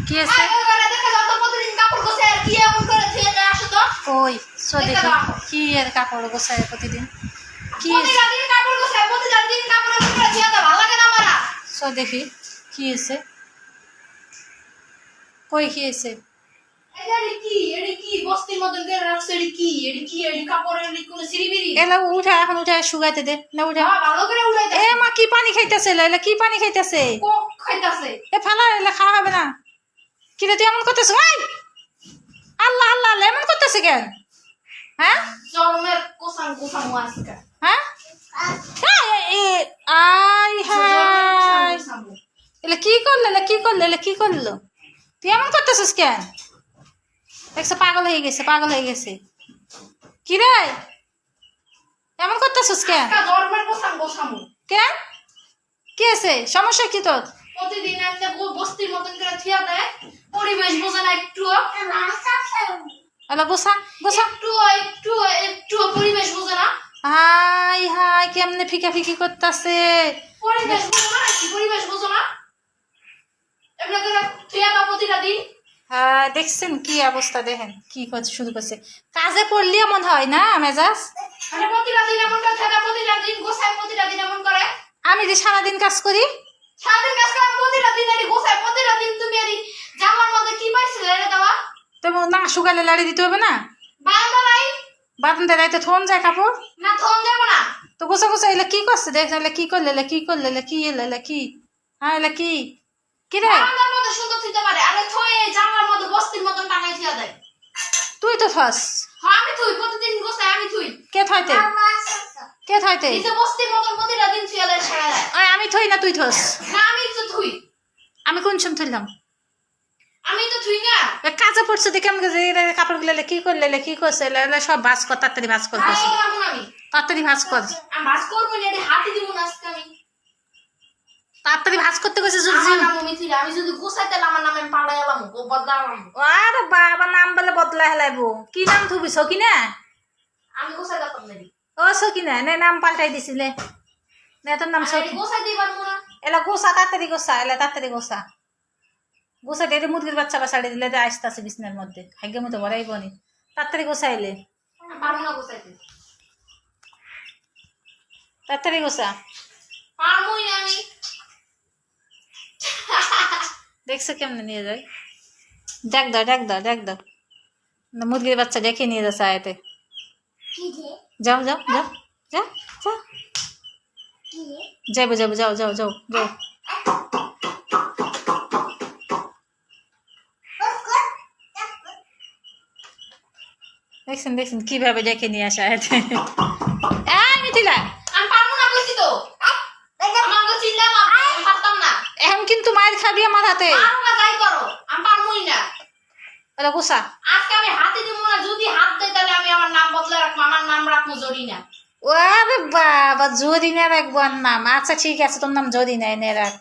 কি আছে কই সো দেখি কি এর কাপড় গোছায় প্রতিদিন কি সো দেখি কি আছে কই কি আছে এলা উঠা এখন উঠা শুকাইতে দে না উঠা এ মা কি পানি খাইতেছে এলা কি পানি খাইতেছে এ ফালা এলা খাওয়া হবে না কি রে তুই এমন করতেছ আল্লাহ আল্লাহ আল্লাহ এমন করতেছে কেন হ্যাঁ হ্যাঁ আই হাই এলা কি করলো এলা কি করলো এলা কি করলো তুই এমন করতেছিস কেন দেখছো পাগল হয়ে গেছে কি রে এমন করতেছিস কেন কেন কি আছে সমস্যা কি তোর প্রতিদিন একটা বস্তির মতন করে থিয়া দেয় পরিবেশ বোঝে না একটু এলা গোসা গোসা একটু পরিবেশ বোঝে না হাই হাই কেমনে ফিকা ফিকি করতেছে পরিবেশ বোঝে না কি পরিবেশ বোঝে না এগুলো করে থিয়া দাও প্রতিটা দিন হ্যাঁ দেখছেন কি অবস্থা দেখেন কি করছে শুরু করছে কাজে পড়লে এমন হয় না মেজাজ মানে প্রতিটা দিন এমন করে থাকা প্রতিটা দিন গোছায় প্রতিটা দিন এমন করে আমি যে সারাদিন কাজ করি সারাদিন কাজ করা প্রতিটা দিন এর গোছায় প্রতিটা দিন তুমি এর জামার মধ্যে কি পাইছিলে রে দেওয়া তো না শুকালে লাড়ি দিতে হবে না বান্দা নাই বারান্দা রাইতে থন যায় কাপড় না থন দেব না তো গোসা গোসা এলা কি করছে দেখ এলা কি করলে এলা কি করলে এলা কি এলা কি হ্যাঁ এলা কি কি রে বারান্দার মধ্যে সুন্দর থইতে পারে আরে থয়ে জামার মধ্যে বস্তির মতন টাঙাই থিয়া দেয় তুই তো ফাস হ্যাঁ আমি থুই প্রতিদিন গোছায় আমি থুই কে থাইতে কে থাইতে এই যে বস্তির মতন প্রতিটা দিন থিয়া দেয় সারা দেয় আমি থই না তুই থস না আমি তো থুই আমি কোন সময় থইলাম আমি তো থুই না কাজে পড়ছে দেখে আমাকে কাপড় গুলো কি করলে কি করছে এলা সব ভাজ কর তাড়াতাড়ি ভাজ কর আমি এমন আমি তাড়াতাড়ি ভাজ কর আমি ভাজ করবো না এটা হাতে দিব না আজকে আমি তাড়াতাড়ি ভাজ করতে গেছে আমার নাম মিথিলা আমি যদি গোছাইতে আমার নামে পাড়াই এলাম ও বদলাম আরে বাবা নাম বলে বদলা হেলাইবো কি নাম থুবি সকিনা আমি গোছাই দিতাম না ও সকিনা নে নাম পাল্টাই দিছিলে নে তোর নাম সকি গোছাই দিই পারবো না এলা গোসা তাড়াতাড়ি গোসা এলা তাড়াতাড়ি গোসা গোসা দিয়ে মুরগির বাচ্চা বাসাড়ি দিলে আসতে আছে বিছনার মধ্যে ভাগ্যের মতো ভরাইব নি তাড়াতাড়ি গোসাইলে পারবো না গোছাইতে তাড়াতাড়ি গোসা পারবোই না আমি দেখছো কেমনে নিয়ে যায় ডাক দাও না মুরগির বাচ্চা ডেকে নিয়ে যাচ্ছে আয়তে যাও যাও যাও যাও যাও যাও দেখছেন কিভাবে ডেকে নিয়ে আসা আয়তে মিথিলা আমি পারবো না বলছি তো আমাকে চিল্লা আমি পারতাম না এখন কিন্তু মায়ের খাবি আমার হাতে পারবো না যাই করো আমি পারবোই না এলা গোসা আজকে আমি হাতে দিব না যদি হাত দেয় তাহলে আমি আমার নাম বদলে রাখবো আমার নাম রাখবো জরিনা আরে বাবা জরিনা রাখবো আর নাম আচ্ছা ঠিক আছে তোর নাম জরিনা এনে রাখ